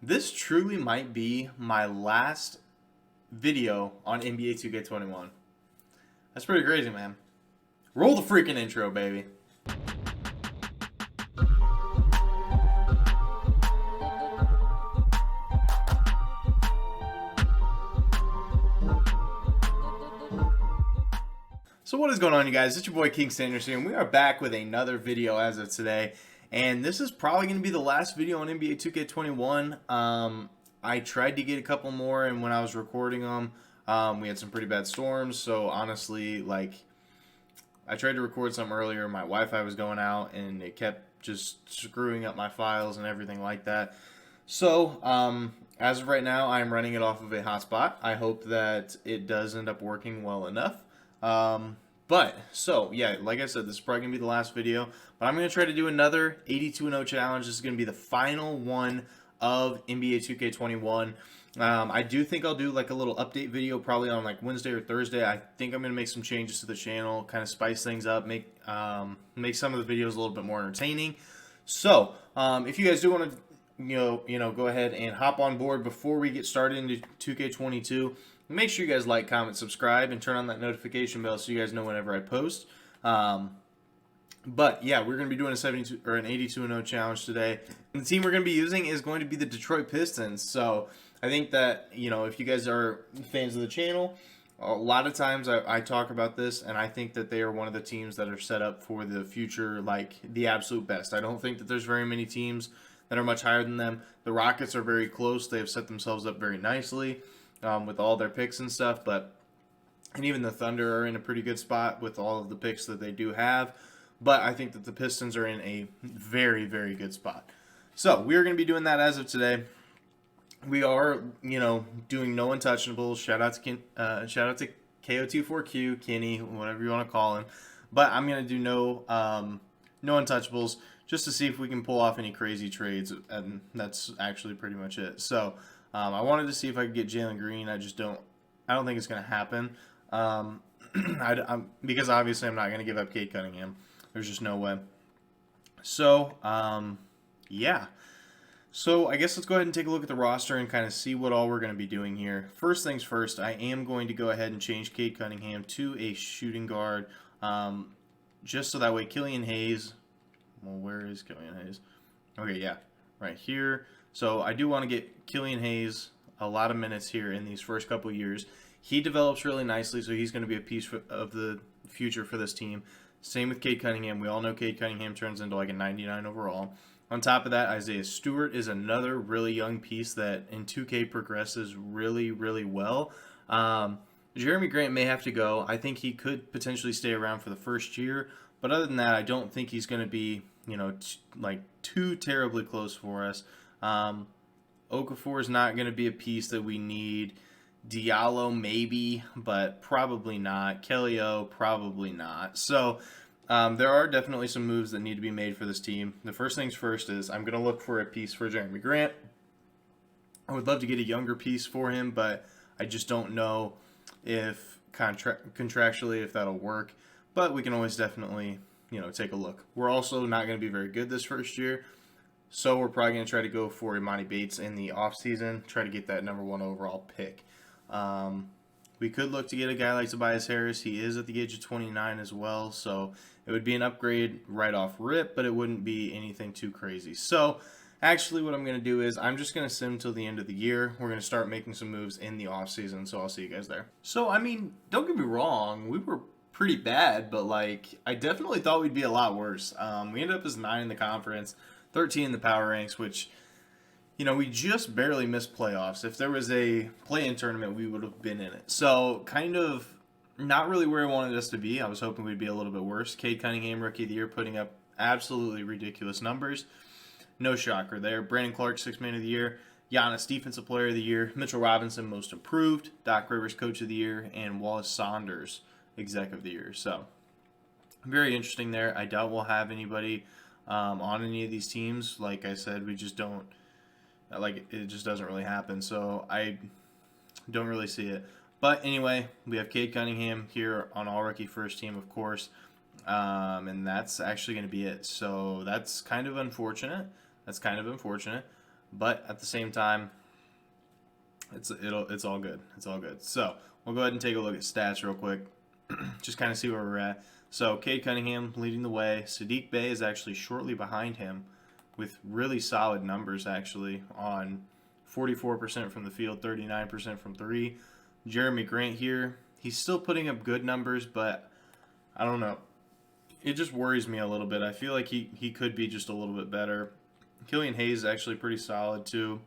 This truly might be my last video on NBA 2K21. That's pretty crazy, man. Roll the freaking intro, baby. So what is going on, you guys? It's your boy King Sanders here, and we are back with another video as of today. And this is probably going to be the last video on NBA 2K21. I tried to get a couple more, and when I was recording them, we had some pretty bad storms. So honestly, I tried to record some earlier. My Wi-Fi was going out, and it kept just screwing up my files and everything like that. So as of right now, I'm running it off of a hotspot. I hope that it does end up working well enough. Yeah, like I said, this is probably going to be the last video, but I'm going to try to do another 82-0 challenge. This is going to be the final one of NBA 2K21. I do think I'll do like a little update video probably on like Wednesday or Thursday. I think I'm going to make some changes to the channel, kind of spice things up, make some of the videos a little bit more entertaining. So, if you guys do want to go ahead and hop on board before we get started into 2K22. Make sure you guys like, comment, subscribe, and turn on that notification bell so you guys know whenever I post. But yeah, we're going to be doing a 72 or an 82-0 challenge today. And the team we're going to be using is going to be the Detroit Pistons. So I think that, if you guys are fans of the channel, a lot of times I talk about this, and I think that they are one of the teams that are set up for the future, like the absolute best. I don't think that there's very many teams that are much higher than them. The Rockets are very close. They have set themselves up very nicely with all their picks and stuff. And even the Thunder are in a pretty good spot with all of the picks that they do have. But I think that the Pistons are in a very, very good spot. So we are going to be doing that as of today. We are, doing no untouchables. Shout out to KO24Q, Kenny, whatever you want to call him. But I'm going to do no untouchables just to see if we can pull off any crazy trades, and that's actually pretty much it. So I wanted to see if I could get Jalen Green. I don't think it's going to happen. Because obviously I'm not going to give up Cade Cunningham. There's just no way. So, yeah. So I guess let's go ahead and take a look at the roster and kind of see what all we're going to be doing here. First things first, I am going to go ahead and change Cade Cunningham to a shooting guard. Just so that way Killian Hayes... Well, where is Killian Hayes? Okay, yeah. Right here. So I do want to get Killian Hayes a lot of minutes here in these first couple years. He develops really nicely, so he's going to be a piece of the future for this team. Same with Cade Cunningham. We all know Cade Cunningham turns into like a 99 overall. On top of that, Isaiah Stewart is another really young piece that in 2K progresses really, really well. Jeremy Grant may have to go. I think he could potentially stay around for the first year. But other than that, I don't think he's going to be, too terribly close for us. Okafor is not going to be a piece that we need. Diallo maybe, but probably not. Kelly O probably not. So there are definitely some moves that need to be made for this team. The first things first is I'm going to look for a piece for Jeremy Grant. I would love to get a younger piece for him, but I just don't know if contractually if that'll work. But we can always definitely, take a look. We're also not going to be very good this first year. So we're probably going to try to go for Imani Bates in the offseason, try to get that #1 overall pick. We could look to get a guy like Tobias Harris. He is at the age of 29 as well, so it would be an upgrade right off rip, but it wouldn't be anything too crazy. So actually what I'm going to do is I'm just going to sim till the end of the year. We're going to start making some moves in the offseason, so I'll see you guys there. So, don't get me wrong. We were pretty bad, but I definitely thought we'd be a lot worse. We ended up as 9 in the conference, 13 in the power ranks, which, we just barely missed playoffs. If there was a play-in tournament, we would have been in it. So kind of not really where I wanted us to be. I was hoping we'd be a little bit worse. Cade Cunningham, Rookie of the Year, putting up absolutely ridiculous numbers. No shocker there. Brandon Clark, 6th Man of the Year. Giannis, Defensive Player of the Year. Mitchell Robinson, Most Improved. Doc Rivers, Coach of the Year. And Wallace Saunders, Exec of the Year. So very interesting there. I doubt we'll have anybody on any of these teams. Like I said, we just don't. It just doesn't really happen. So I don't really see it. But anyway, we have Cade Cunningham here on All Rookie First Team, of course. And that's actually going to be it. So that's kind of unfortunate. but at the same time, it's all good. It's all good. So we'll go ahead and take a look at stats real quick, just kind of see where we're at. So Cade Cunningham leading the way. Sadiq Bey is actually shortly behind him, with really solid numbers actually on 44% from the field, 39% from three. Jeremy Grant here, he's still putting up good numbers, but I don't know. It just worries me a little bit. I feel like he could be just a little bit better. Killian Hayes is actually pretty solid too.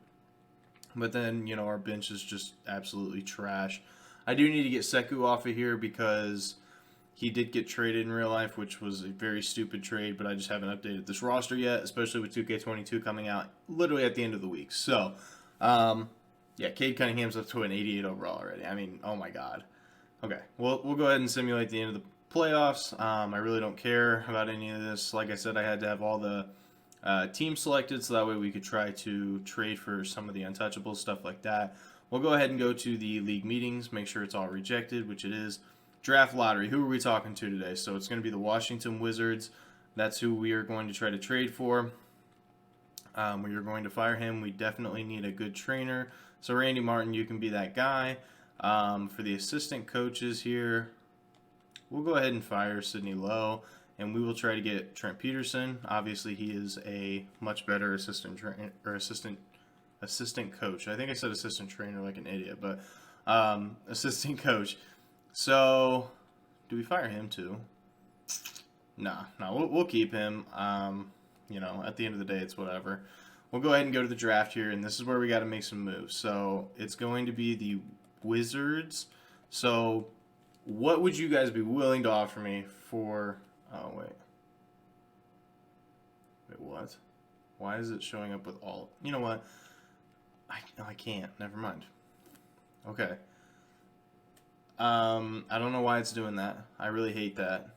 But then, our bench is just absolutely trash. I do need to get Sekou off of here because he did get traded in real life, which was a very stupid trade, but I just haven't updated this roster yet, especially with 2K22 coming out literally at the end of the week. So, yeah, Cade Cunningham's up to an 88 overall already. I mean, oh my god. Okay, we'll go ahead and simulate the end of the playoffs. I really don't care about any of this. Like I said, I had to have all the teams selected so that way we could try to trade for some of the untouchables, stuff like that. We'll go ahead and go to the league meetings, make sure it's all rejected, which it is. Draft lottery, who are we talking to today? So it's going to be the Washington Wizards. That's who we are going to try to trade for. We are going to fire him. We definitely need a good trainer. So Randy Martin, you can be that guy. For the assistant coaches here, we'll go ahead and fire Sidney Lowe, and we will try to get Trent Peterson. Obviously, he is a much better assistant coach. I think I said assistant trainer like an idiot, but assistant coach. So, do we fire him too? Nah, we'll keep him. At the end of the day, it's whatever. We'll go ahead and go to the draft here, and this is where we got to make some moves. So, it's going to be the Wizards. So, what would you guys be willing to offer me for... Oh, wait. Wait, what? Why is it showing up with all... You know what? I can't. Never mind. Okay. I don't know why it's doing that. I really hate that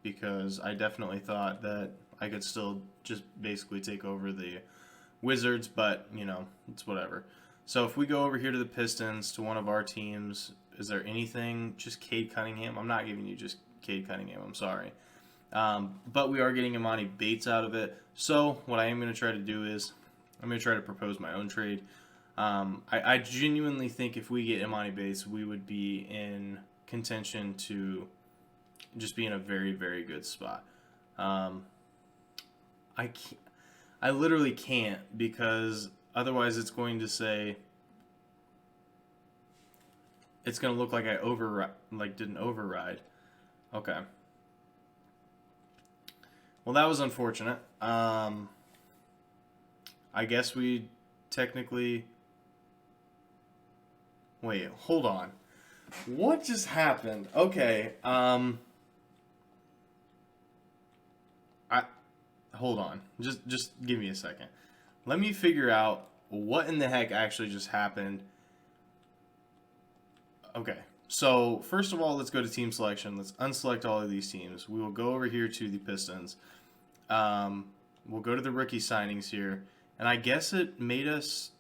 because I definitely thought that I could still just basically take over the Wizards, but, it's whatever. So if we go over here to the Pistons, to one of our teams, is there anything? Just Cade Cunningham? I'm not giving you just Cade Cunningham. I'm sorry. But we are getting Emoni Bates out of it. So what I am going to try to do is I'm going to try to propose my own trade. I genuinely think if we get Emoni Bates, we would be in contention to just be in a very, very good spot. I literally can't because otherwise it's going to say it's going to look like I didn't override. Okay. Well, that was unfortunate. I guess we technically... Wait, hold on. What just happened? Okay, hold on. Just give me a second. Let me figure out what in the heck actually just happened. Okay, so first of all, let's go to team selection. Let's unselect all of these teams. We will go over here to the Pistons. We'll go to the rookie signings here, and I guess it made us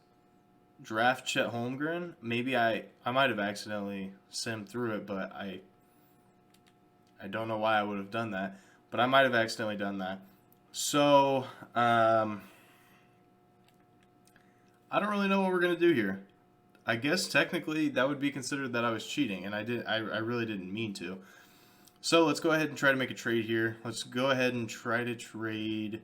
draft Chet Holmgren. Maybe I might have accidentally simmed through it, but I don't know why I would have done that, but I might have accidentally done that. So, I don't really know what we're going to do here. I guess technically that would be considered that I was cheating, and I really didn't mean to. So let's go ahead and try to make a trade here. Let's go ahead and try to trade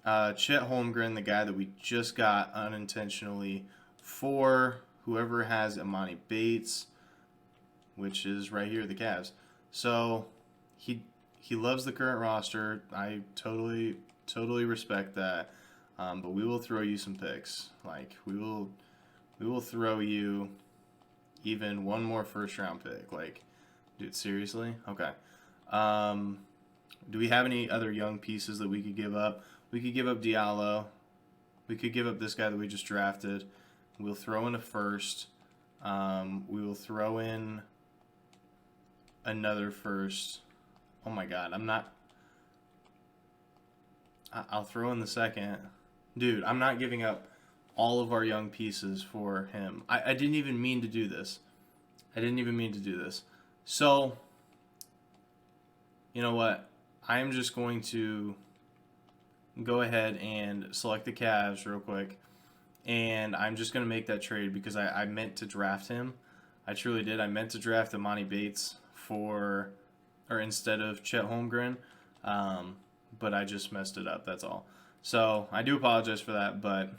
Chet Holmgren, the guy that we just got unintentionally, for whoever has Emoni Bates, which is right here, the Cavs. So he loves the current roster. I totally respect that. But we will throw you some picks. Like we will throw you even one more first round pick. Like, dude, seriously? Okay. Do we have any other young pieces that we could give up? We could give up Diallo. We could give up this guy that we just drafted. We'll throw in a first. We will throw in another first. Oh my god, I'll throw in the second. Dude, I'm not giving up all of our young pieces for him. I didn't even mean to do this. So, you know what? I am just going to go ahead and select the Cavs real quick. and I'm just going to make that trade because I meant to draft him. I truly did. I meant to draft Emoni Bates for, or instead of Chet Holmgren, but I just messed it up. That's all. So I do apologize for that, but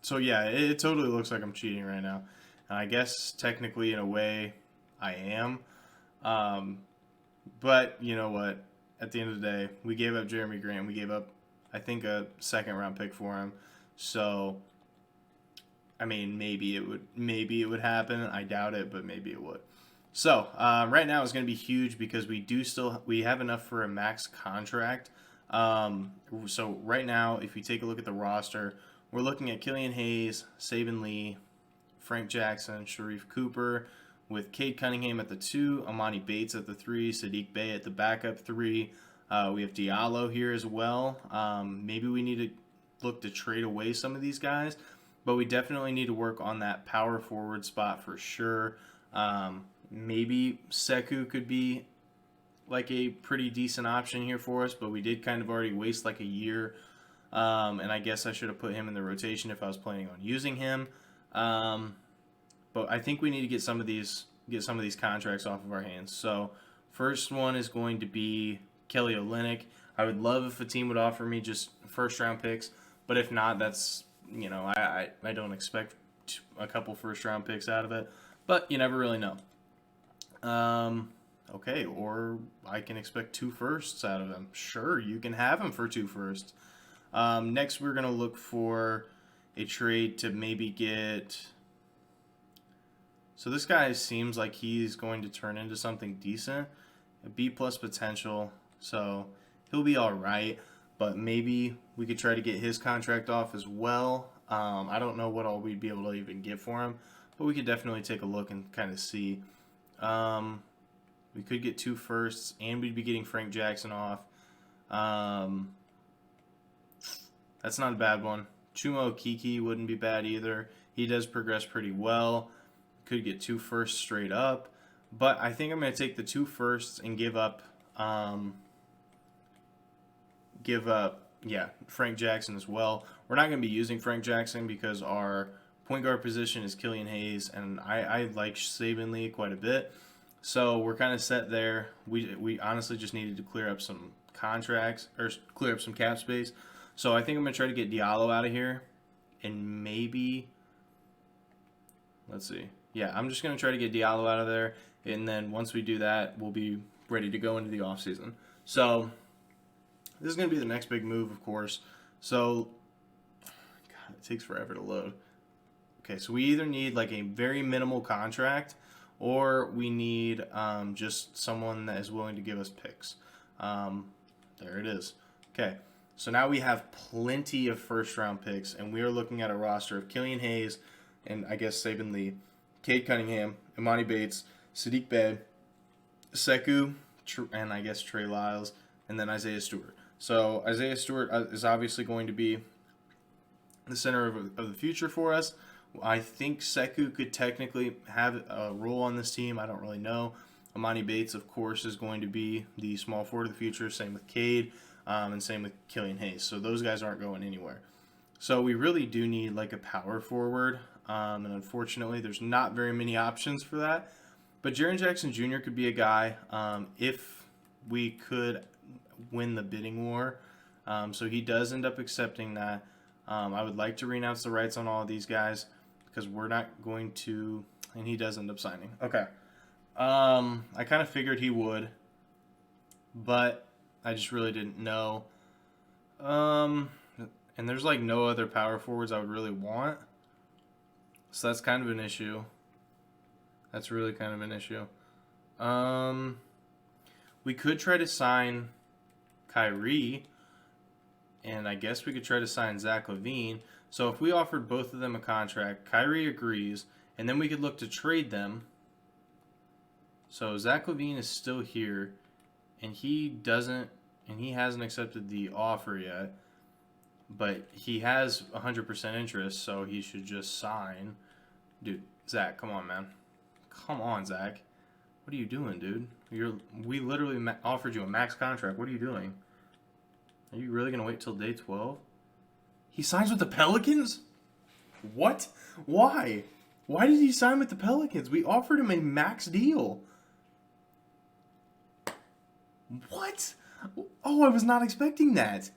so yeah, it totally looks like I'm cheating right now. And I guess technically, in a way, I am. Um, but you know what? At the end of the day, we gave up Jeremy Grant. We gave up, I think, a second round pick for him. So, I mean, maybe it would happen. I doubt it, but maybe it would. So right now it's going to be huge because we have enough for a max contract. So right now, if you take a look at the roster, we're looking at Killian Hayes, Saban Lee, Frank Jackson, Sharif Cooper, with Cade Cunningham at the 2, Emoni Bates at the 3, Sadiq Bey at the backup 3. We have Diallo here as well. Maybe we need to look to trade away some of these guys, but we definitely need to work on that power forward spot for sure. Maybe Sekou could be like a pretty decent option here for us, but we did kind of already waste like a year, and I guess I should have put him in the rotation if I was planning on using him. But I think we need to get some of these contracts off of our hands. So first one is going to be Kelly Olynyk. I would love if a team would offer me just first round picks, but if not, that's, you know, I don't expect a couple first round picks out of it, but you never really know. Okay, or I can expect 2 firsts out of him. Sure, you can have him for 2 firsts. Next, we're going to look for a trade to maybe get... So this guy seems like he's going to turn into something decent. A B+ potential, so he'll be all right. But maybe we could try to get his contract off as well. I don't know what all we'd be able to even get for him, but we could definitely take a look and kind of see. We could get 2 firsts, and we'd be getting Frank Jackson off. That's not a bad one. Chuma Okeke wouldn't be bad either. He does progress pretty well. Could get 2 firsts straight up. But I think I'm going to take the 2 firsts and give up, Frank Jackson as well. We're not going to be using Frank Jackson because our point guard position is Killian Hayes, and I like Saban Lee quite a bit. So we're kind of set there. We honestly just needed to clear up some contracts, or clear up some cap space. So I think I'm going to try to get Diallo out of here, and maybe, let's see. Yeah, I'm just going to try to get Diallo out of there, and then once we do that, we'll be ready to go into the offseason. So this is going to be the next big move, of course. So, God, it takes forever to load. Okay, so we either need like a very minimal contract, or we need just someone that is willing to give us picks. There it is. Okay, so now we have plenty of first-round picks, and we are looking at a roster of Killian Hayes and I guess Saban Lee, Cade Cunningham, Emoni Bates, Sadiq Bey, Sekou, and I guess Trey Lyles, and then Isaiah Stewart. So Isaiah Stewart is obviously going to be the center of the future for us. I think Sekou could technically have a role on this team. I don't really know. Emoni Bates, of course, is going to be the small forward of the future. Same with Cade, and same with Killian Hayes. So those guys aren't going anywhere. So we really do need like a power forward, and unfortunately, there's not very many options for that. But Jaren Jackson Jr. could be a guy if we could win the bidding war. So he does end up accepting that. I would like to renounce the rights on all of these guys because we're not going to, and he does end up signing. Okay. I kind of figured he would, but I just really didn't know. And there's like no other power forwards I would really want. So that's kind of an issue. That's really kind of an issue. We could try to sign Kyrie, and I guess we could try to sign Zach LaVine. So if we offered both of them a contract, Kyrie agrees, and then we could look to trade them. So Zach LaVine is still here, and he hasn't accepted the offer yet, but he has 100% interest, so he should just sign. Dude, Zach, come on, man. Come on, Zach. What are you doing, dude? We literally offered you a max contract. What are you doing? Are you really going to wait till day 12? He signs with the Pelicans? What? Why? Why did he sign with the Pelicans? We offered him a max deal. What? Oh, I was not expecting that.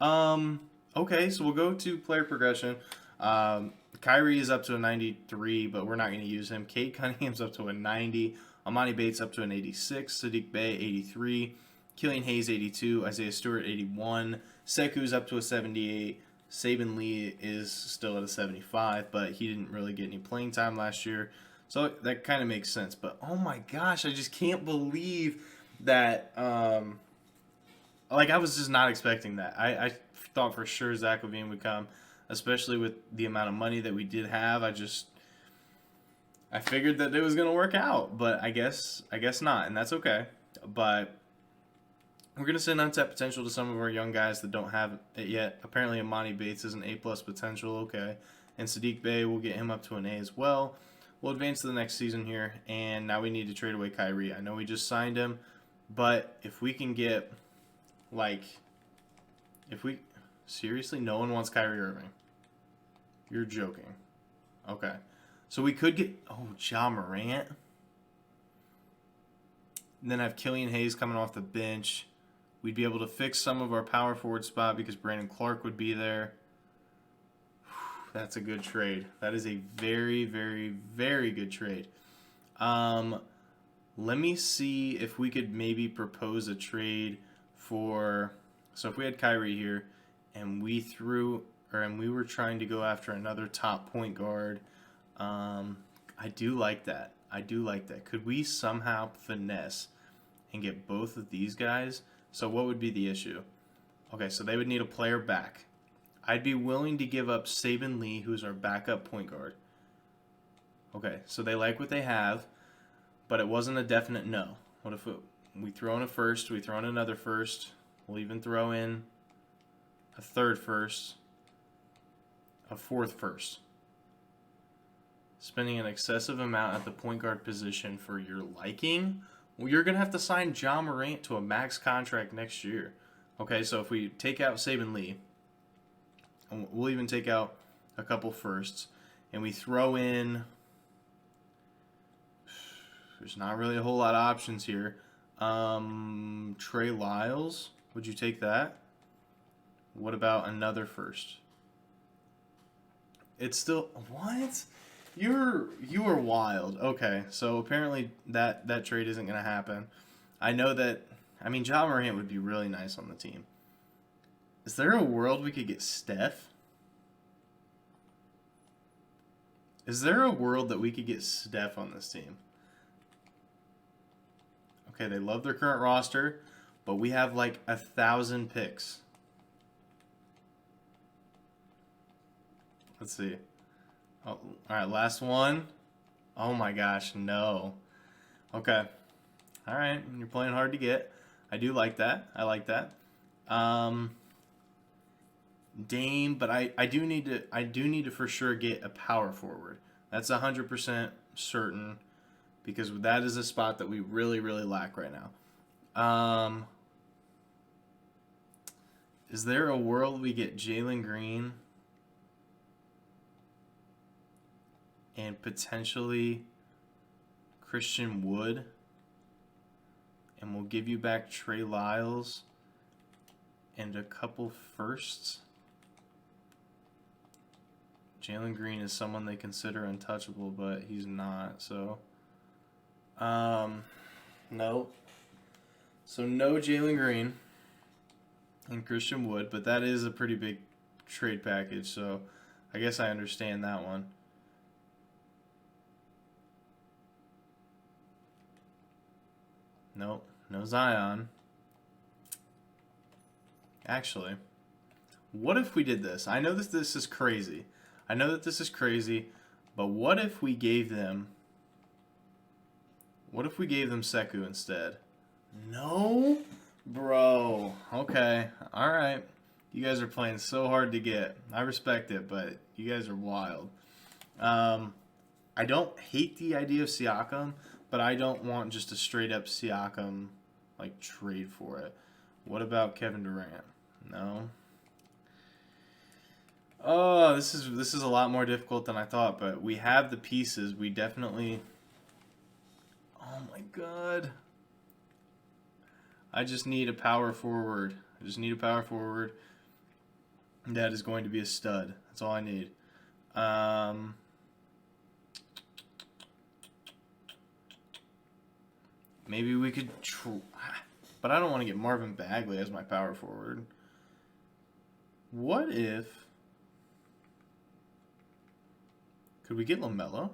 Okay, so we'll go to player progression. Kyrie is up to a 93, but we're not going to use him. Cade Cunningham's up to a 90. Amani Bates up to an 86. Saddiq Bey, 83. Killian Hayes, 82. Isaiah Stewart, 81. Seku's up to a 78. Saben Lee is still at a 75, but he didn't really get any playing time last year. So that kind of makes sense. But, oh my gosh, I just can't believe that, like, I was just not expecting that. I thought for sure Zach LaVine would come, especially with the amount of money that we did have. I figured that it was going to work out, but I guess not, and that's okay. But we're going to send untapped potential to some of our young guys that don't have it yet. Apparently, Amani Bates is an A+ potential, okay. And Saddiq Bey, we'll get him up to an A as well. We'll advance to the next season here, and now we need to trade away Kyrie. I know we just signed him, but if we can get, like, seriously, no one wants Kyrie Irving. You're joking. Okay. So we could get, Ja Morant. And then have Killian Hayes coming off the bench. We'd be able to fix some of our power forward spot because Brandon Clark would be there. That's a good trade. That is a very, very, very good trade. Let me see if we could maybe propose a trade for... So if we had Kyrie here and we were trying to go after another top point guard, I do like that. Could we somehow finesse and get both of these guys? So what would be the issue? Okay, so they would need a player back. I'd be willing to give up Saben Lee, who's our backup point guard. Okay, so they like what they have, but it wasn't a definite no. What if we throw in a first, we throw in another first, we'll even throw in a third first, a fourth first. Spending an excessive amount at the point guard position for your liking? Well, you're going to have to sign Ja Morant to a max contract next year. Okay, so if we take out Saben Lee, and we'll even take out a couple firsts, and we throw in... There's not really a whole lot of options here. Trey Lyles, would you take that? What about another first? It's still... What? You are wild. Okay, so apparently that trade isn't going to happen. I know that... I mean, Ja Morant would be really nice on the team. Is there a world we could get Steph? Is there a world that we could get Steph on this team? Okay, they love their current roster, but we have like 1,000 picks. Let's see. Oh, all right, last one. Oh my gosh, no. Okay. All right, you're playing hard to get. I do like that. I like that. Dame, but I do need to for sure get a power forward. That's 100% certain because that is a spot that we really, really lack right now. Is there a world we get Jalen Green and potentially Christian Wood, and we'll give you back Trey Lyles and a couple firsts? Jalen Green is someone they consider untouchable, but he's not, so... no. So no Jalen Green and Christian Wood, but that is a pretty big trade package, so I guess I understand that one. Nope, no Zion. Actually, what if we did this? I know that this is crazy. But what if we gave them... What if we gave them Sekou instead? No? Bro. Okay. Alright. You guys are playing so hard to get. I respect it, but you guys are wild. I don't hate the idea of Siakam, but I don't want just a straight up Siakam like trade for it. What about Kevin Durant? No. Oh, this is a lot more difficult than I thought, but we have the pieces. We definitely. Oh my god. I just need a power forward. I just need a power forward that is going to be a stud. That's all I need. Maybe we could but I don't want to get Marvin Bagley as my power forward. What if... Could we get LaMelo?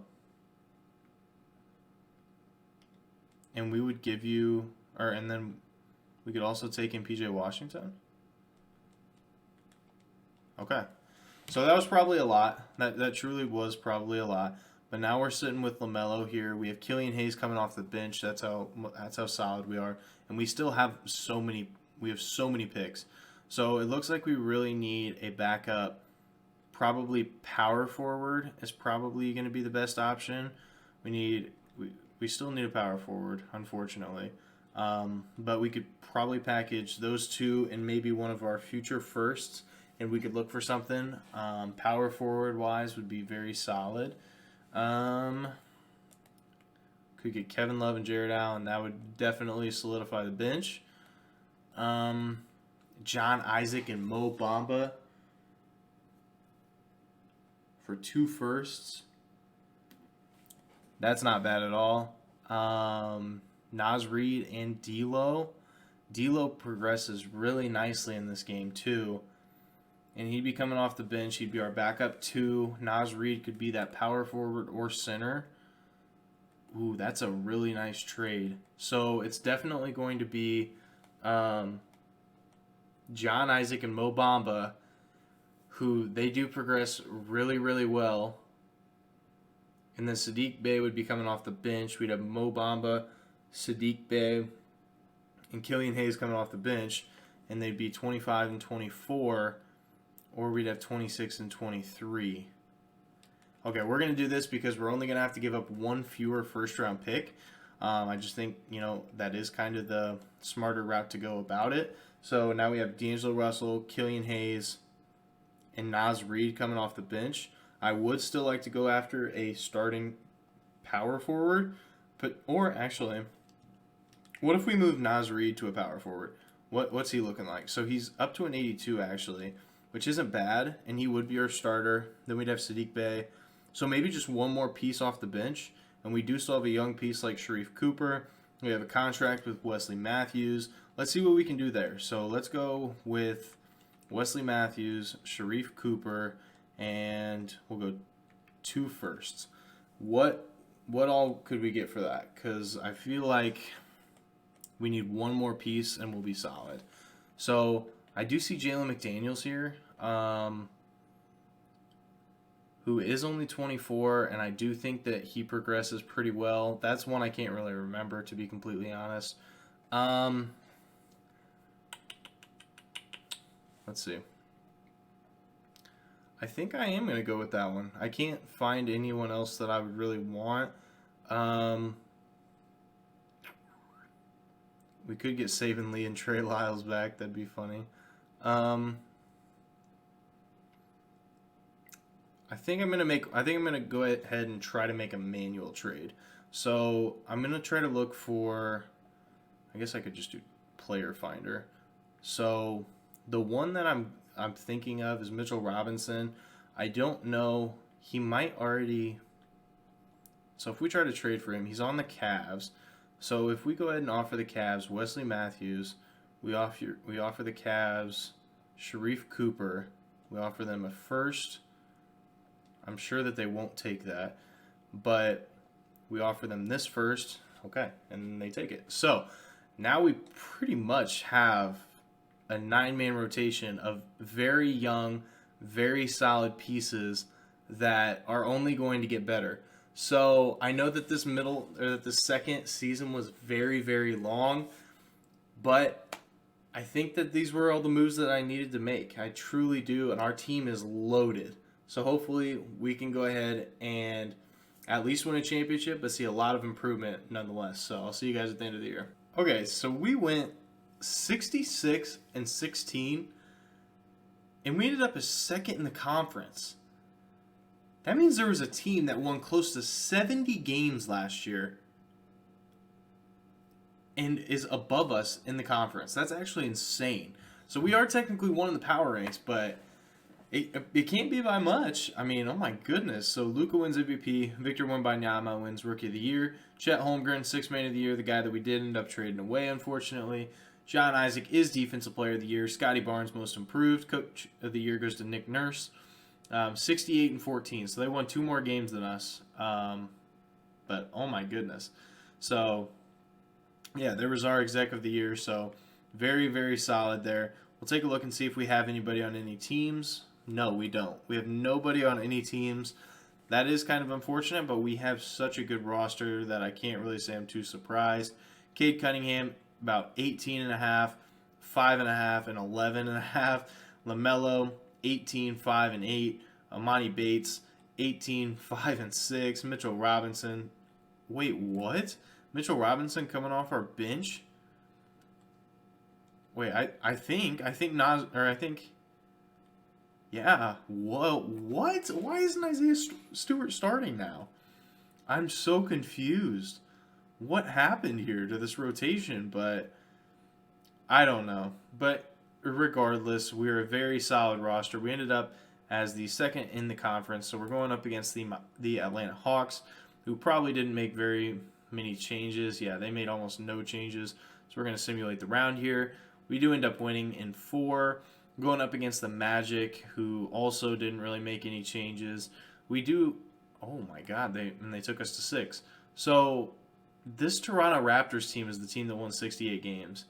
And we would give you... and then we could also take in PJ Washington? Okay. So that was probably a lot. That truly was probably a lot. But now we're sitting with LaMelo here. We have Killian Hayes coming off the bench. That's how solid we are. And we still have so many picks. So it looks like we really need a backup. Probably power forward is probably going to be the best option. We still need a power forward, unfortunately. But we could probably package those two and maybe one of our future firsts, and we could look for something. Power forward wise would be very solid. Could get Kevin Love and Jared Allen. That would definitely solidify the bench. John Isaac and Mo Bamba for 2 firsts. That's not bad at all. Naz Reid and D'Lo. D'Lo progresses really nicely in this game too. And he'd be coming off the bench. He'd be our backup 2. Naz Reid could be that power forward or center. Ooh, that's a really nice trade. So it's definitely going to be John Isaac and Mo Bamba, who they do progress really, really well. And then Saddiq Bey would be coming off the bench. We'd have Mo Bamba, Saddiq Bey, and Killian Hayes coming off the bench. And they'd be 25 and 24. Or we'd have 26 and 23. Okay, we're going to do this because we're only going to have to give up 1 fewer first-round pick. I just think, that is kind of the smarter route to go about it. So now we have D'Angelo Russell, Killian Hayes, and Naz Reid coming off the bench. I would still like to go after a starting power forward. Or actually, what if we move Naz Reid to a power forward? What's he looking like? So he's up to an 82, actually, which isn't bad, and he would be our starter. Then we'd have Saddiq Bey. So maybe just one more piece off the bench, and we do still have a young piece like Sharife Cooper. We have a contract with Wesley Matthews. Let's see what we can do there. So let's go with Wesley Matthews, Sharife Cooper, and we'll go 2 firsts. What all could we get for that? Because I feel like we need one more piece and we'll be solid. So I do see Jalen McDaniels here, who is only 24, and I do think that he progresses pretty well. That's one I can't really remember, to be completely honest. Let's see. I think I am going to go with that one. I can't find anyone else that I would really want. We could get Saban Lee and Trey Lyles back. That'd be funny. I think I'm gonna go ahead and try to make a manual trade. So I'm gonna try to look for. I guess I could just do player finder. So the one that I'm thinking of is Mitchell Robinson. I don't know. He might already. So if we try to trade for him, he's on the Cavs. So if we go ahead and offer the Cavs Wesley Matthews, we offer the Cavs Sharife Cooper. We offer them a first. I'm sure that they won't take that, but we offer them this first. Okay, and they take it. So now we pretty much have a 9-man rotation of very young, very solid pieces that are only going to get better. So I know that the second season was very, very long, but I think that these were all the moves that I needed to make. I truly do, and our team is loaded. So hopefully we can go ahead and at least win a championship, but see a lot of improvement nonetheless. So I'll see you guys at the end of the year. Okay, so we went 66-16, and we ended up as second in the conference. That means there was a team that won close to 70 games last year and is above us in the conference. That's actually insane. So we are technically one in the power ranks, but it can't be by much. I mean, oh my goodness. So Luka wins MVP. Victor Wembanyama wins Rookie of the Year. Chet Holmgren, Sixth Man of the Year, the guy that we did end up trading away, unfortunately. John Isaac is Defensive Player of the Year. Scotty Barnes, Most Improved. Coach of the Year goes to Nick Nurse. 68 and 14. So they won 2 more games than us. But oh my goodness. So yeah, there was our Exec of the Year. So very, very solid there. We'll take a look and see if we have anybody on any teams. No, we don't. We have nobody on any teams. That is kind of unfortunate, but we have such a good roster that I can't really say I'm too surprised. Cade Cunningham, about 18.5, 5.5, and 11.5. LaMelo, 18, 5, and 8. Amani Bates, 18, 5, and 6. Mitchell Robinson. Wait, what? Mitchell Robinson coming off our bench? Wait, I think yeah. Whoa, what? Why isn't Isaiah Stewart starting now? I'm so confused. What happened here to this rotation? But I don't know. But regardless, we're a very solid roster. We ended up as the second in the conference, so we're going up against the Atlanta Hawks, who probably didn't make very many changes. Yeah, they made almost no changes. So we're going to simulate the round here. We do end up winning in 4. Going up against the Magic, who also didn't really make any changes. We do... Oh my god, they took us to 6. So this Toronto Raptors team is the team that won 68 games.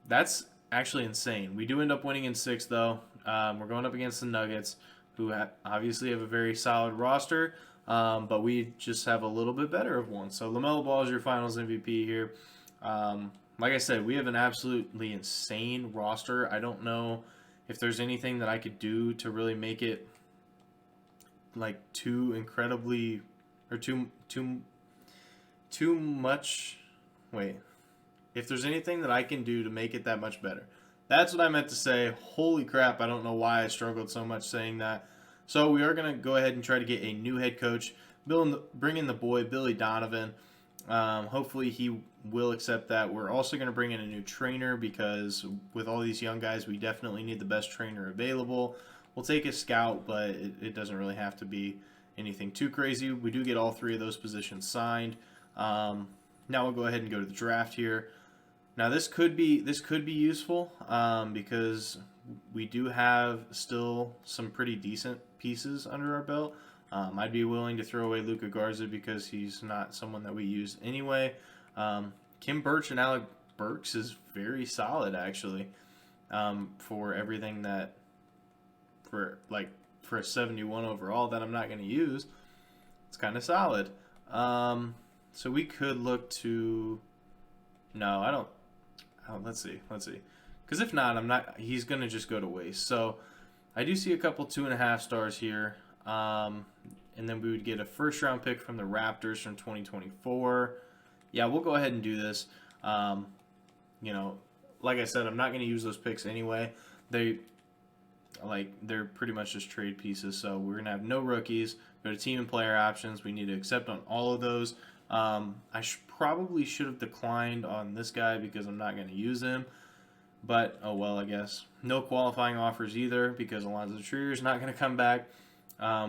That's actually insane. We do end up winning in 6, though. We're going up against the Nuggets, who obviously have a very solid roster, but we just have a little bit better of one. So LaMelo Ball is your Finals MVP here. Like I said, we have an absolutely insane roster. I don't know if there's anything that I could do to really make it like too incredibly or too much. Wait, if there's anything that I can do to make it that much better. That's what I meant to say. Holy crap, I don't know why I struggled so much saying that. So we are going to go ahead and try to get a new head coach. Bring in the boy, Billy Donovan. Hopefully he will accept that. We're also going to bring in a new trainer because with all these young guys, we definitely need the best trainer available. We'll take a scout, but it doesn't really have to be anything too crazy. We do get all 3 of those positions signed. Now we'll go ahead and go to the draft here. Now this could be useful because we do have still some pretty decent pieces under our belt. I'd be willing to throw away Luka Garza because he's not someone that we use anyway. Kim Birch and Alec Burks is very solid actually for everything that for a 71 overall that I'm not going to use. It's kind of solid. So we could look to. No, I don't. Oh, let's see. Because if not, he's going to just go to waste. So I do see a couple 2.5 stars here. And then we would get a first-round pick from the Raptors from 2024. Yeah, we'll go ahead and do this. Like I said, I'm not going to use those picks anyway. They're pretty much just trade pieces. So we're going to have no rookies. Go to team and player options. We need to accept on all of those. I probably should have declined on this guy because I'm not going to use him. But, oh well, I guess. No qualifying offers either because Alonzo Trier is not going to come back.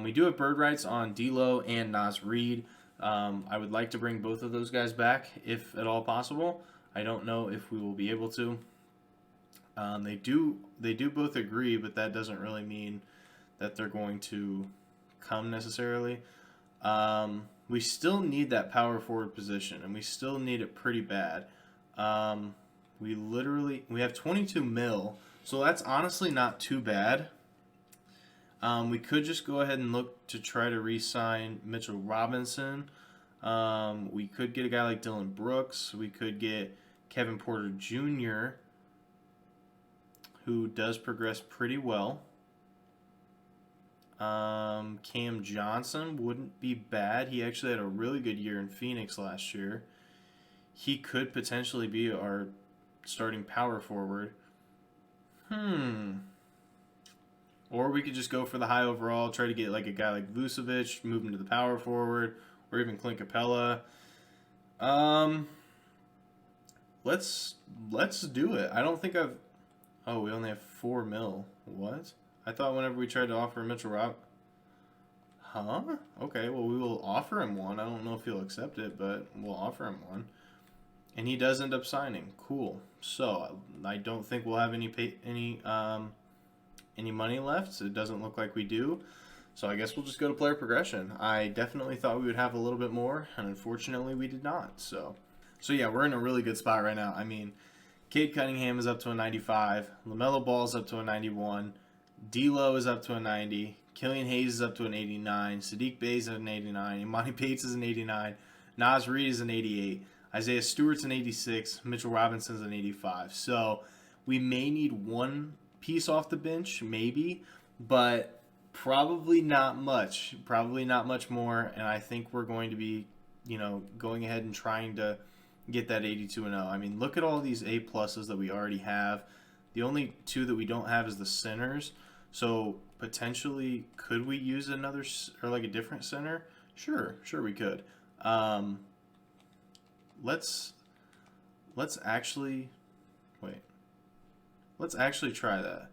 We do have bird rights on D'Lo and Naz Reid. I would like to bring both of those guys back if at all possible. I don't know if we will be able to. They do both agree, but that doesn't really mean that they're going to come necessarily. We still need that power forward position, and we still need it pretty bad. We have 22 mil, so that's honestly not too bad. We could just go ahead and look to try to re-sign Mitchell Robinson. We could get a guy like Dylan Brooks. We could get Kevin Porter Jr., who does progress pretty well. Cam Johnson wouldn't be bad. He actually had a really good year in Phoenix last year. He could potentially be our starting power forward. Or we could just go for the high overall, try to get like a guy like Vucevic, move him to the power forward, or even Clint Capella. Um, let's let's do it. I don't think I've. Oh, we only have 4 mil. What? I thought whenever we tried to offer Mitchell Rob. Huh? Okay, well, we will offer him one. I don't know if he'll accept it, but we'll offer him one. And he does end up signing. Cool. So I don't think we'll have any money left. So it doesn't look like we do. So I guess we'll just go to player progression. I definitely thought we would have a little bit more, and unfortunately we did not. So yeah, we're in a really good spot right now. I mean, Cade Cunningham is up to a 95. LaMelo Ball is up to a 91. D'Lo is up to a 90. Killian Hayes is up to an 89. Sadiq Bey is an 89. Imani Bates is an 89. Naz Reid is an 88. Isaiah Stewart's an 86. Mitchell Robinson's an 85. So we may need one piece off the bench, maybe, but probably not much. Probably not much more. And I think we're going to be, going ahead and trying to get that 82-0. I mean, look at all these A pluses that we already have. The only two that we don't have is the centers. So potentially, could we use another or like a different center? Sure we could. Let's actually wait. Let's actually try that.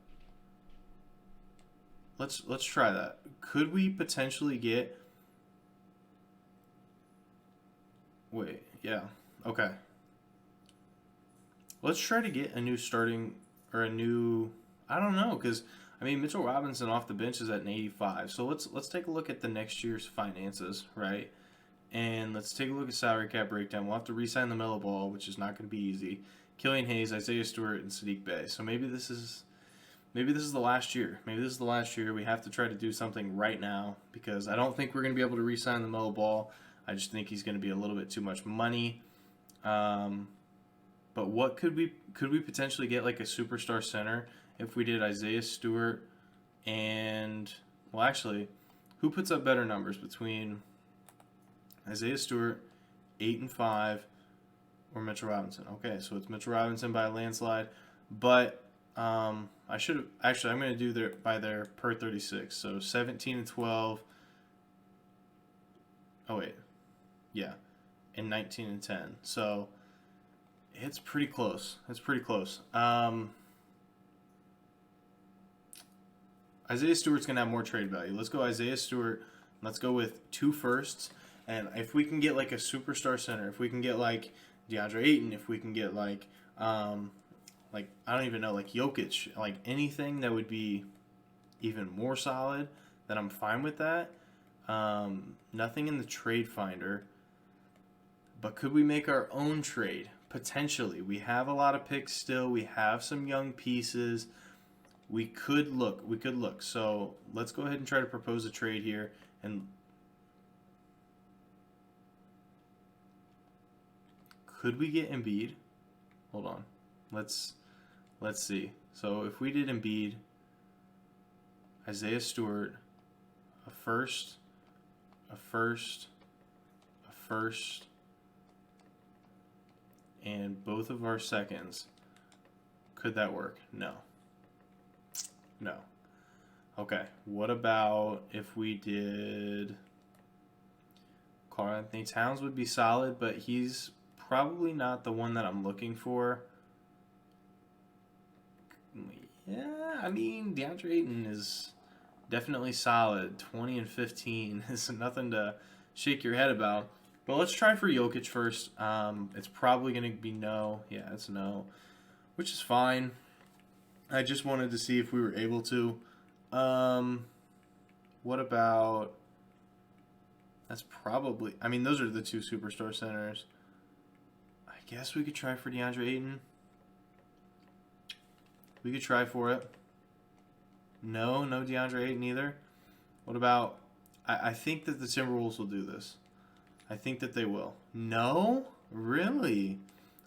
Let's try that. Could we potentially get? Wait, yeah. Okay. Let's try to get a new starting or a new. I don't know, because I mean Mitchell Robinson off the bench is at an 85. So let's take a look at the next year's finances, right? And let's take a look at salary cap breakdown. We'll have to re-sign the Melo Ball, which is not going to be easy. Killian Hayes, Isaiah Stewart, and Sadiq Bey. So maybe this is the last year. Maybe this is the last year. We have to try to do something right now because I don't think we're going to be able to re-sign the Melo Ball. I just think he's going to be a little bit too much money. But what could we potentially get like a superstar center if we did Isaiah Stewart and actually, who puts up better numbers between Isaiah Stewart, 8 and 5, or Mitchell Robinson? Okay, so it's Mitchell Robinson by a landslide, but I should have actually. I'm going to do their per 36. So 17 and 12. Oh wait, yeah, and 19 and 10. So it's pretty close. It's pretty close. Isaiah Stewart's going to have more trade value. Let's go Isaiah Stewart. Let's go with 2 firsts. And if we can get like a superstar center, if we can get like DeAndre Ayton, if we can get like I don't even know, like Jokic, like anything that would be even more solid, then I'm fine with that. Nothing in the trade finder. But could we make our own trade? Potentially. We have a lot of picks still. We have some young pieces. We could look. So let's go ahead and try to propose a trade here. And could we get Embiid? Hold on. Let's see. So if we did Embiid, Isaiah Stewart, a first, and both of our seconds, could that work? No. Okay. What about if we did Karl-Anthony Towns? Would be solid, but he's probably not the one that I'm looking for. Yeah, I mean, DeAndre Ayton is definitely solid. 20 and 15 is nothing to shake your head about. But let's try for Jokic first. It's probably going to be no. Yeah, it's no, which is fine. I just wanted to see if we were able to. What about... That's probably... I mean, those are the 2 superstar centers. I guess we could try for DeAndre Ayton. We could try for it. No DeAndre Ayton either. What about... I think that the Timberwolves will do this. I think that they will. No? Really?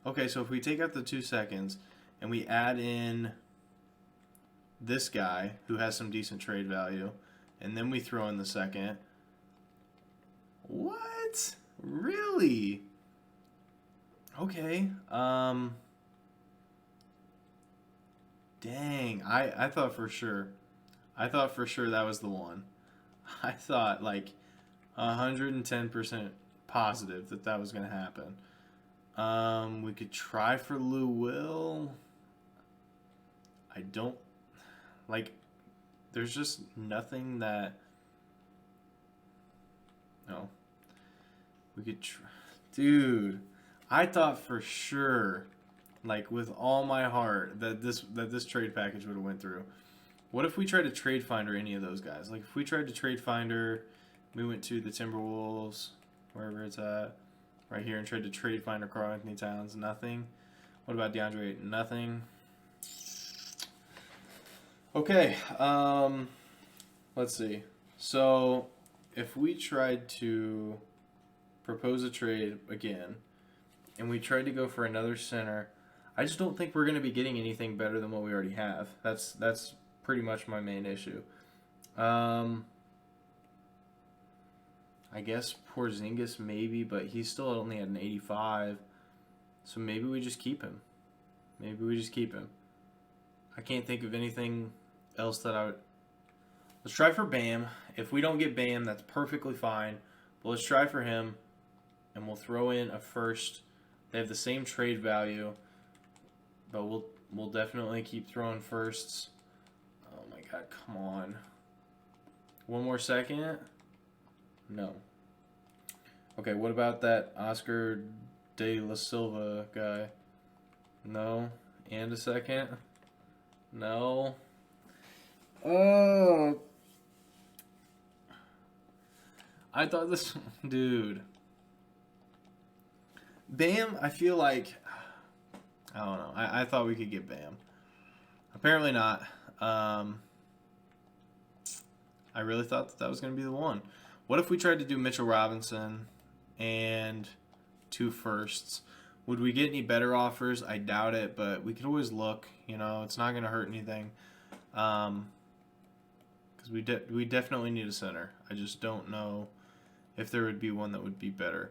Okay, so if we take out the 2 seconds and we add in this guy who has some decent trade value, and then we throw in the second. What? Really? Okay. Dang. I thought for sure. I thought for sure that was the one. I thought like 110% positive that that was going to happen. We could try for Lou Will. I don't like. There's just nothing that. No. We could try. Dude, I thought for sure, like with all my heart, that this trade package would have went through. What if we tried to trade finder any of those guys? Like if we tried to trade finder, we went to the Timberwolves, wherever it's at, right here, and tried to trade finder Karl Anthony Towns, nothing. What about DeAndre Ayton? Nothing. Okay, let's see. So if we tried to propose a trade again, and we tried to go for another center, I just don't think we're going to be getting anything better than what we already have. That's pretty much my main issue. I guess Porzingis maybe, but he's still only at an 85. So maybe we just keep him. Maybe we just keep him. I can't think of anything else that I would... Let's try for Bam. If we don't get Bam, that's perfectly fine. But let's try for him, and we'll throw in a first. They have the same trade value, but we'll definitely keep throwing firsts. Oh my god, come on. One more second? No. Okay, what about that Oscar de la Silva guy? No. And a second? No. Oh. I thought this... Dude. Bam, I feel like... I don't know. I thought we could get Bam. Apparently not. I really thought that was going to be the one. What if we tried to do Mitchell Robinson and 2 firsts? Would we get any better offers? I doubt it, but we could always look. You know, it's not going to hurt anything. Because we definitely need a center. I just don't know if there would be one that would be better.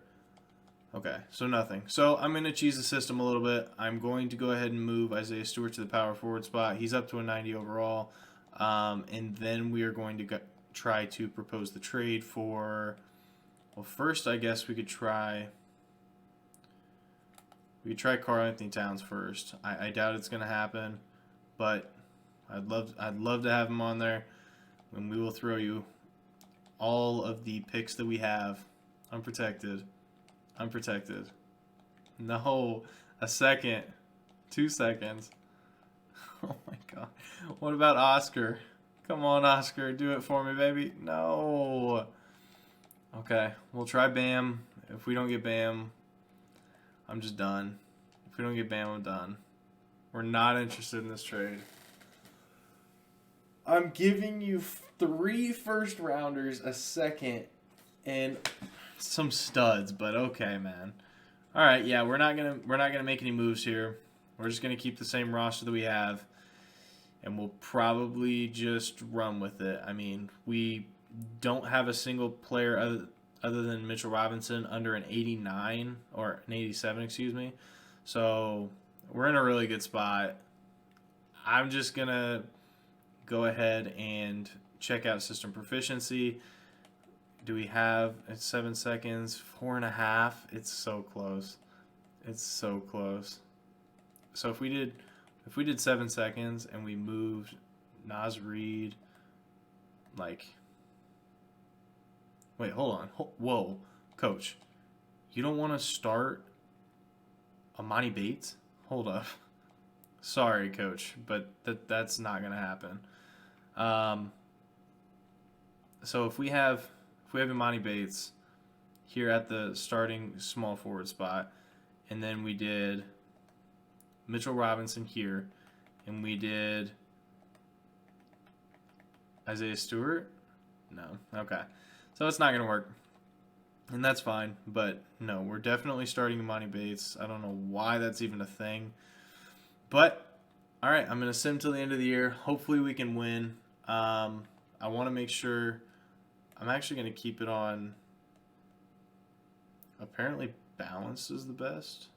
Okay, so nothing. So I'm going to cheese the system a little bit. I'm going to go ahead and move Isaiah Stewart to the power forward spot. He's up to a 90 overall. And then we are going to try to propose the trade for... Well, first I guess we could try... We could try Karl Anthony Towns first. I doubt it's going to happen, but I'd love to have him on there. And we will throw you all of the picks that we have. Unprotected. Unprotected. No. A second. 2 seconds. Oh my god. What about Oscar? Come on, Oscar. Do it for me, baby. No. Okay. We'll try Bam. If we don't get Bam, I'm just done. If we don't get Bam, I'm done. We're not interested in this trade. I'm giving you 3 first rounders, a second, and some studs, but okay, man. All right, yeah, we're not gonna make any moves here. We're just gonna keep the same roster that we have, and we'll probably just run with it. I mean, we don't have a single player other than Mitchell Robinson under an 89 or an 87, excuse me. So we're in a really good spot. I'm just gonna go ahead and check out system proficiency. Do we have it's 7 seconds, 4.5? It's so close. It's so close. So if we did 7 seconds and we moved Naz Reid, like, wait, hold on. Whoa, coach, you don't want to start Amani Bates? Hold up. Sorry, coach, but that's not gonna happen. So if we have Imani Bates here at the starting small forward spot, and then we did Mitchell Robinson here, and we did Isaiah Stewart? No. Okay. So it's not going to work. And that's fine, but no, we're definitely starting Imani Bates. I don't know why that's even a thing. But, all right, I'm going to sit until the end of the year. Hopefully we can win. I want to make sure... I'm actually going to keep it on... Apparently balanced is the best.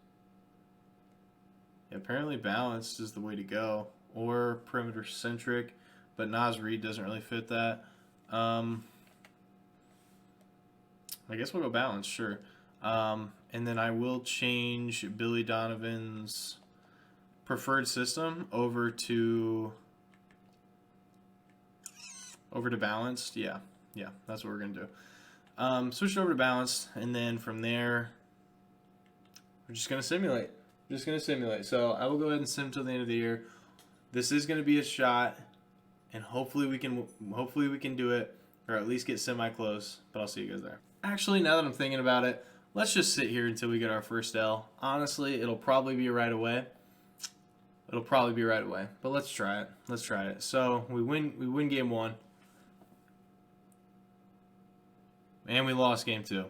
Yeah, apparently balanced is the way to go. Or perimeter centric. but Naz Reid doesn't really fit that. I guess we'll go balance, sure. And then I will change Billy Donovan's preferred system over to balanced. Yeah, that's what we're gonna do. Switch it over to balanced, and then from there, we're just gonna simulate. So I will go ahead and sim till the end of the year. This is gonna be a shot, and hopefully we can do it, or at least get semi close. But I'll see you guys there. Actually, now that I'm thinking about it, let's just sit here until we get our first L. Honestly, it'll probably be right away. But let's try it. So we win game 1. And we lost game 2.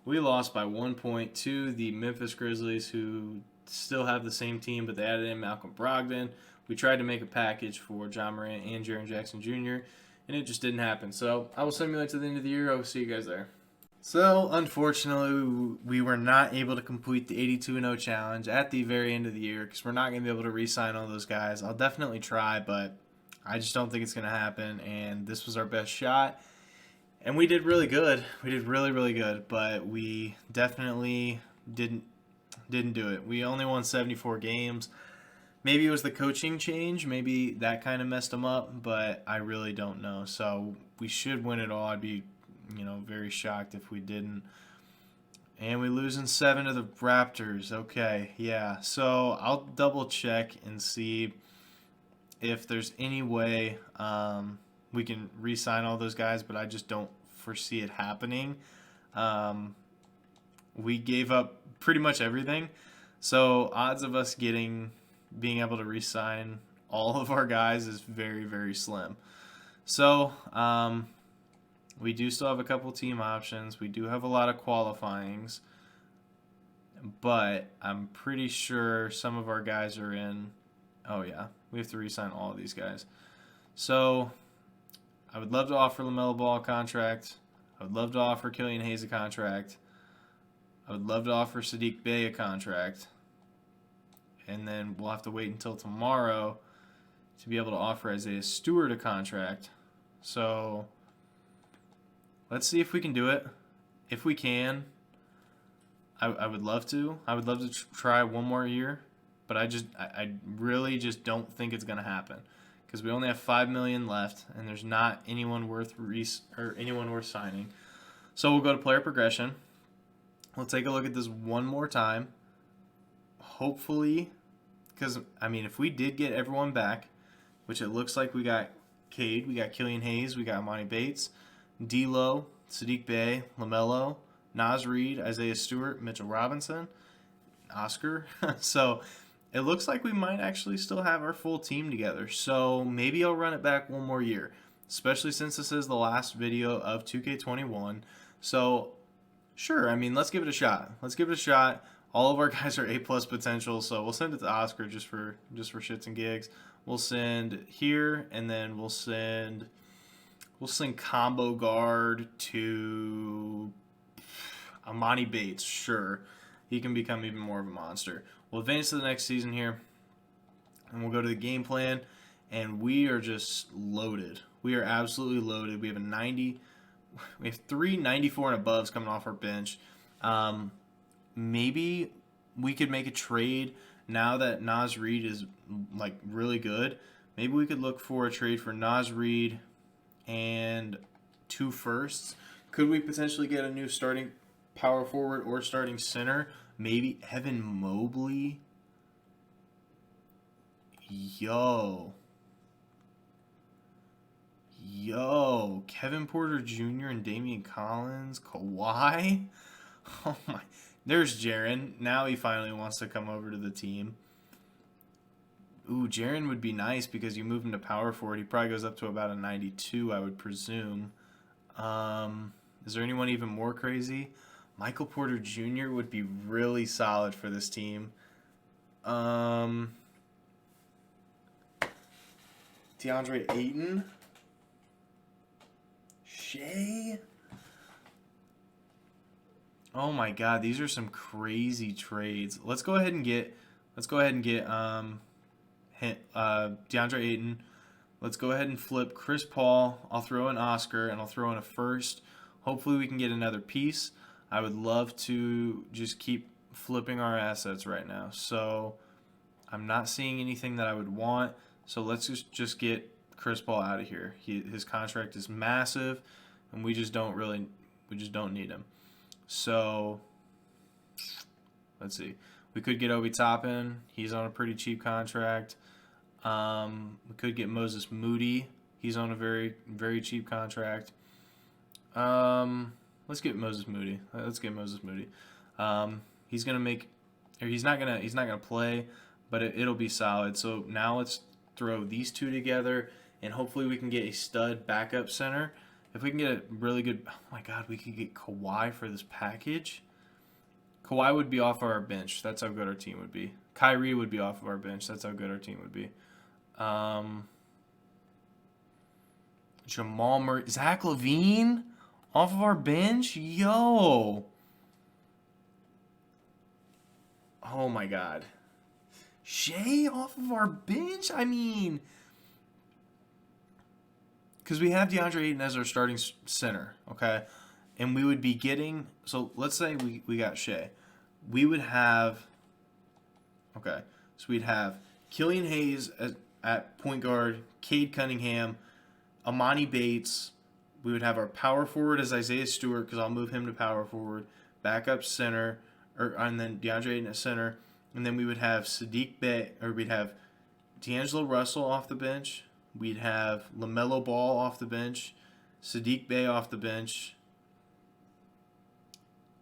We lost by 1 point to the Memphis Grizzlies, who still have the same team, but they added in Malcolm Brogdon. We tried to make a package for John Morant and Jaren Jackson Jr., and it just didn't happen. So I will simulate to the end of the year. I will see you guys there. So, unfortunately, we were not able to complete the 82-0 challenge at the very end of the year because we're not going to be able to re-sign all those guys. I'll definitely try, but I just don't think it's going to happen, and this was our best shot. And we did really good. We did really, really good, but we definitely didn't do it. We only won 74 games. Maybe it was the coaching change. Maybe that kind of messed them up, but I really don't know. So we should win it all. I'd be very shocked if we didn't. And we lose in 7 to the Raptors. Okay, yeah. So I'll double check and see if there's any way we can re-sign all those guys, but I just don't foresee it happening. We gave up pretty much everything. So odds of us being able to re-sign all of our guys is very, very slim. So, we do still have a couple team options. We do have a lot of qualifyings. But I'm pretty sure some of our guys are in. Oh, yeah. We have to re-sign all of these guys. So I would love to offer LaMelo Ball a contract. I would love to offer Killian Hayes a contract. I would love to offer Saddiq Bey a contract. And then we'll have to wait until tomorrow to be able to offer Isaiah Stewart a contract. So let's see if we can do it. If we can, I would love to. I would love to try one more year, but I really just don't think it's going to happen because we only have $5 million left, and there's not anyone worth signing. So we'll go to player progression. We'll take a look at this one more time. Hopefully, because if we did get everyone back, which it looks like we got Cade, we got Killian Hayes, we got Amani Bates, D'Lo, Saddiq Bey, LaMelo, Naz Reid, Isaiah Stewart, Mitchell Robinson, Oscar. So it looks like we might actually still have our full team together. So maybe I'll run it back one more year, especially since this is the last video of 2K21. So sure, let's give it a shot. All of our guys are A+ potential, so we'll send it to Oscar just for shits and gigs. We'll send here, and then we'll send combo guard to Amani Bates. Sure, he can become even more of a monster. We'll advance to the next season here, and we'll go to the game plan, and we are just loaded. We are absolutely loaded. We have 3 94 and aboves coming off our bench. Maybe we could make a trade now that Naz Reid is really good. Maybe we could look for a trade for Naz Reid and 2 firsts. Could we potentially get a new starting power forward or starting center? Maybe Evan Mobley. Yo, Kevin Porter Jr. and Damian Collins, Kawhi. Oh my. There's Jaren. Now he finally wants to come over to the team. Ooh, Jaren would be nice because you move him to power forward. He probably goes up to about a 92, I would presume. Is there anyone even more crazy? Michael Porter Jr. would be really solid for this team. DeAndre Ayton. Shea. Oh my God, these are some crazy trades. Let's go ahead and get DeAndre Ayton. Let's go ahead and flip Chris Paul. I'll throw in Oscar, and I'll throw in a first. Hopefully we can get another piece. I would love to just keep flipping our assets right now. So I'm not seeing anything that I would want. So let's just get Chris Paul out of here. His contract is massive, and we just don't need him. So let's see. We could get Obi Toppin. He's on a pretty cheap contract. We could get Moses Moody. He's on a very, very cheap contract. Let's get Moses Moody. He's gonna make, or he's not gonna play, but it'll be solid. So now let's throw these two together, and hopefully we can get a stud backup center. If we can get a really good, oh my God, we could get Kawhi for this package. Kawhi would be off our bench. That's how good our team would be. Kyrie would be off of our bench. That's how good our team would be. Jamal Murray, Zach LaVine off of our bench. Yo. Oh my God. Shea off of our bench? I mean, because we have DeAndre Ayton as our starting center, okay? And we would be getting, so let's say we got Shea. We would have, okay, so we'd have Killian Hayes at point guard, Cade Cunningham, Amani Bates. We would have our power forward as Isaiah Stewart, because I'll move him to power forward, backup center, and then DeAndre Ayton at center. And then we would have Sadiq Bey, or we'd have D'Angelo Russell off the bench. We'd have LaMelo Ball off the bench, Sadiq Bey off the bench.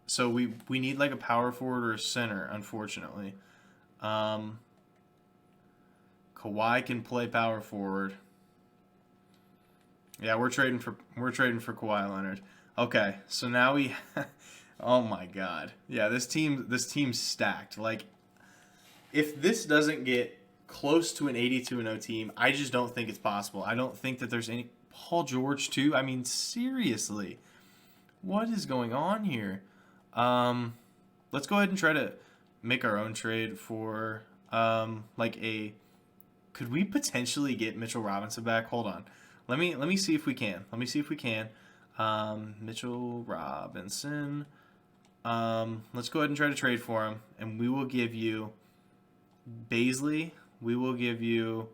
So we need like a power forward or a center, unfortunately. Kawhi can play power forward. Yeah, we're trading for Kawhi Leonard. Okay, so now we oh my God. Yeah, this team's stacked. Like, if this doesn't get close to an 82-0 team, I just don't think it's possible. I don't think that there's any Paul George too. I mean, seriously. What is going on here? Let's go ahead and try to make our own trade for could we potentially get Mitchell Robinson back? Hold on. Let me see if we can. Mitchell Robinson. Let's go ahead and try to trade for him, and we will give you Baisley. We will give you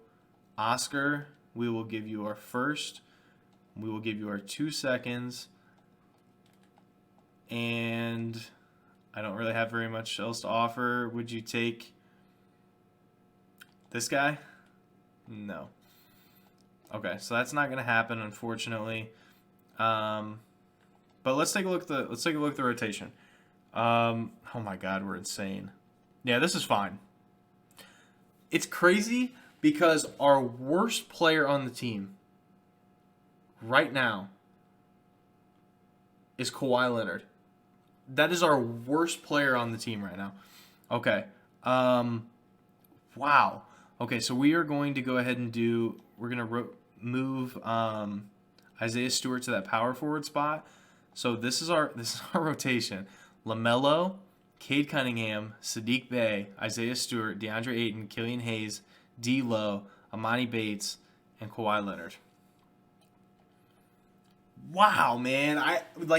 Oscar. We will give you our first. We will give you our 2 seconds. And I don't really have very much else to offer. Would you take this guy? No. Okay, so that's not going to happen, unfortunately. But let's take a look at the rotation. Oh my God, we're insane. Yeah, this is fine. It's crazy because our worst player on the team right now is Kawhi Leonard. That is our worst player on the team right now. Okay. Wow. Okay, so we are going to go ahead and we're going to move Isaiah Stewart to that power forward spot. So this is our rotation. LaMelo, Cade Cunningham, Sadiq Bey, Isaiah Stewart, DeAndre Ayton, Killian Hayes, D'Lo, Amani Bates, and Kawhi Leonard. Wow, man!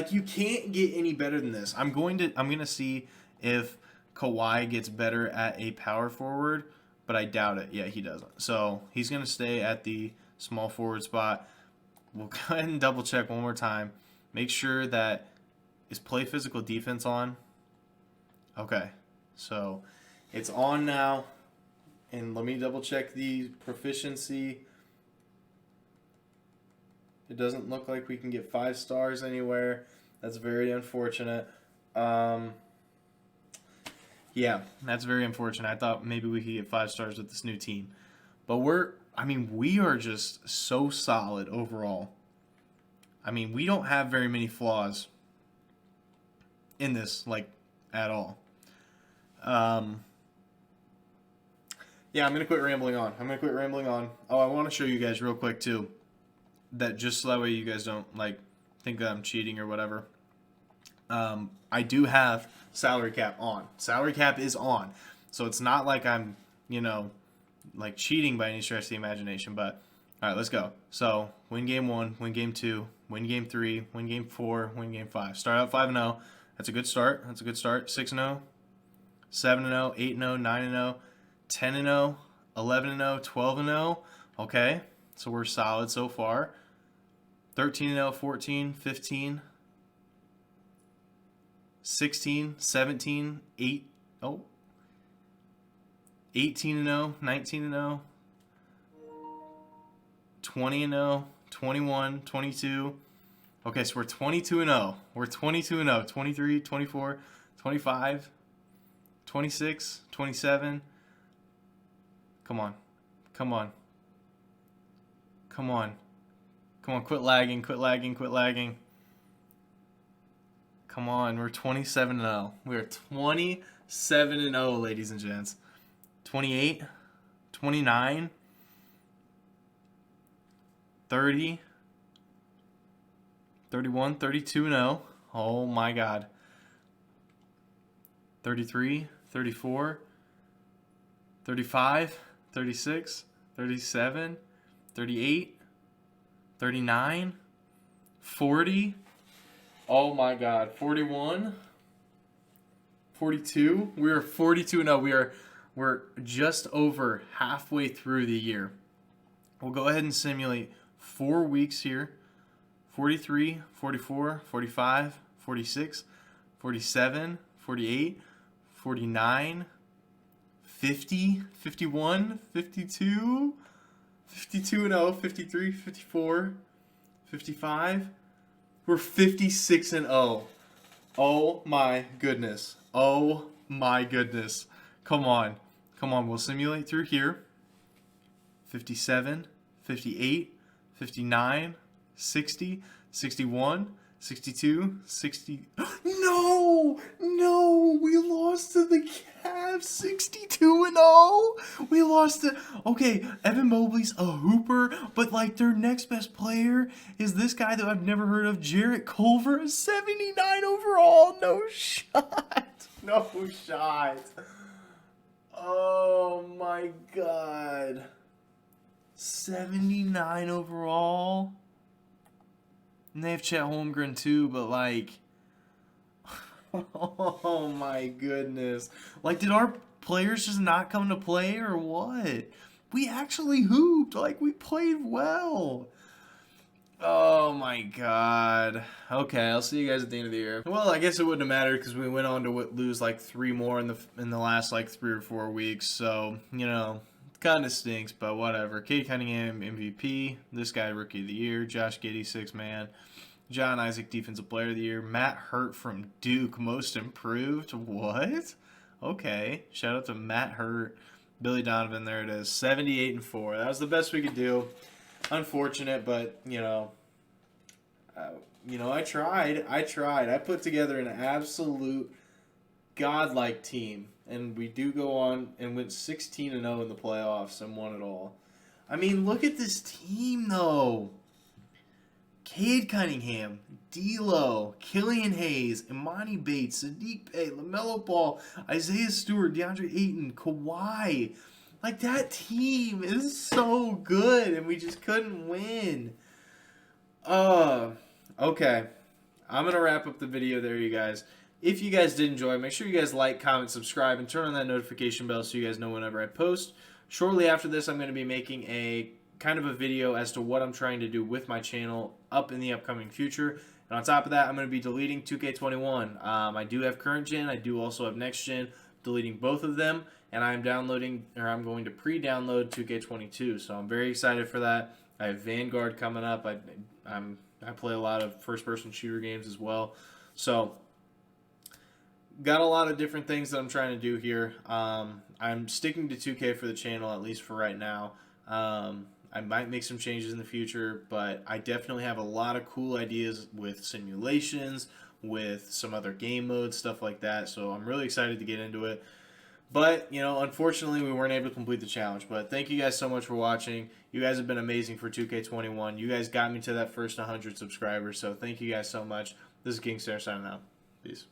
You can't get any better than this. I'm gonna see if Kawhi gets better at a power forward, but I doubt it. Yeah, he doesn't. So he's gonna stay at the small forward spot. We'll go ahead and double check one more time. Make sure that is play physical defense on. Okay, so it's on now, and let me double check the proficiency. It doesn't look like we can get 5 stars anywhere. That's very unfortunate. Yeah, that's very unfortunate. I thought maybe we could get 5 stars with this new team. But we are just so solid overall. I mean, we don't have very many flaws in this, at all. Yeah, I'm going to quit rambling on. Oh, I want to show you guys real quick, too. That just so that way you guys don't think that I'm cheating or whatever. I do have salary cap on. Salary cap is on. So it's not like I'm, cheating by any stretch of the imagination, but All right, let's go. So, win game 1, win game 2, win game 3, win game 4, win game 5. Start out 5-0. That's a good start. 6-0, 7-0, 8-0, 9-0, 10-0, 11-0, 12-0. Okay, so we're solid so far. 13-0, 14, 15, 16, 17, 18-0, 19-0, 20-0, 21, 22. Okay, so we're 22-0. We're 22-0, 23, 24, 25, 26, 27. Come on. Come on. Come on. Come on, quit lagging, quit lagging, quit lagging. Come on, we're 27-0. We are 27-0, ladies and gents. 28, 29, 30, 31, 32-0. Oh my God. 33, 34, 35, 36, 37, 38, 39, 40. Oh my God. 41, 42. We are 42-0. We're just over halfway through the year. We'll go ahead and simulate 4 weeks here. 43, 44, 45, 46, 47, 48, 49, 50, 51, 52, 52-0, 53, 54, 55. We're 56-0. Oh my goodness. Oh my goodness. Come on. Come on. We'll simulate through here. 57, 58, 59, 60, 61, 62, 60. No! No! We lost to the Cavs 62-0. We lost to. Okay, Evan Mobley's a hooper, but like their next best player is this guy that I've never heard of, Jarrett Culver, 79 overall. No shot. No shot. Oh my God. 79 overall. And they have Chet Holmgren too, but like, oh my goodness. Like, did our players just not come to play or what? We actually hooped. Like, we played well. Oh my God. Okay, I'll see you guys at the end of the year. Well, I guess it wouldn't have mattered because we went on to lose like 3 more in the last like 3 or 4 weeks. So, you know, kind of stinks, but whatever. Cade Cunningham, MVP. This guy, Rookie of the Year. Josh Giddey, 6-man. John Isaac, Defensive Player of the Year. Matt Hurt from Duke, Most Improved. What? Okay. Shout out to Matt Hurt. Billy Donovan, there it is. 78-4. That was the best we could do. Unfortunate, but, you know, I tried. I put together an absolute godlike team. And we do go on and went 16-0 in the playoffs and won it all. I mean, look at this team, though. Cade Cunningham, D'Lo, Killian Hayes, Imani Bates, Saddiq Bey, LaMelo Ball, Isaiah Stewart, DeAndre Ayton, Kawhi. Like, that team is so good, and we just couldn't win. Okay. I'm going to wrap up the video there, you guys. If you guys did enjoy, make sure you guys like, comment, subscribe, and turn on that notification bell so you guys know whenever I post. Shortly after this, I'm going to be making a kind of a video as to what I'm trying to do with my channel up in the upcoming future. And on top of that, I'm going to be deleting 2K21. I do have current gen. I do also have next gen. Deleting both of them, and I'm going to pre-download 2K22. So I'm very excited for that. I have Vanguard coming up. I play a lot of first-person shooter games as well. So got a lot of different things that I'm trying to do here. I'm sticking to 2K for the channel, at least for right now. I might make some changes in the future, but I definitely have a lot of cool ideas with simulations, with some other game modes, stuff like that. So I'm really excited to get into it. But, you know, unfortunately, we weren't able to complete the challenge. But thank you guys so much for watching. You guys have been amazing for 2K21. You guys got me to that first 100 subscribers. So thank you guys so much. This is King Sarah signing out. Peace.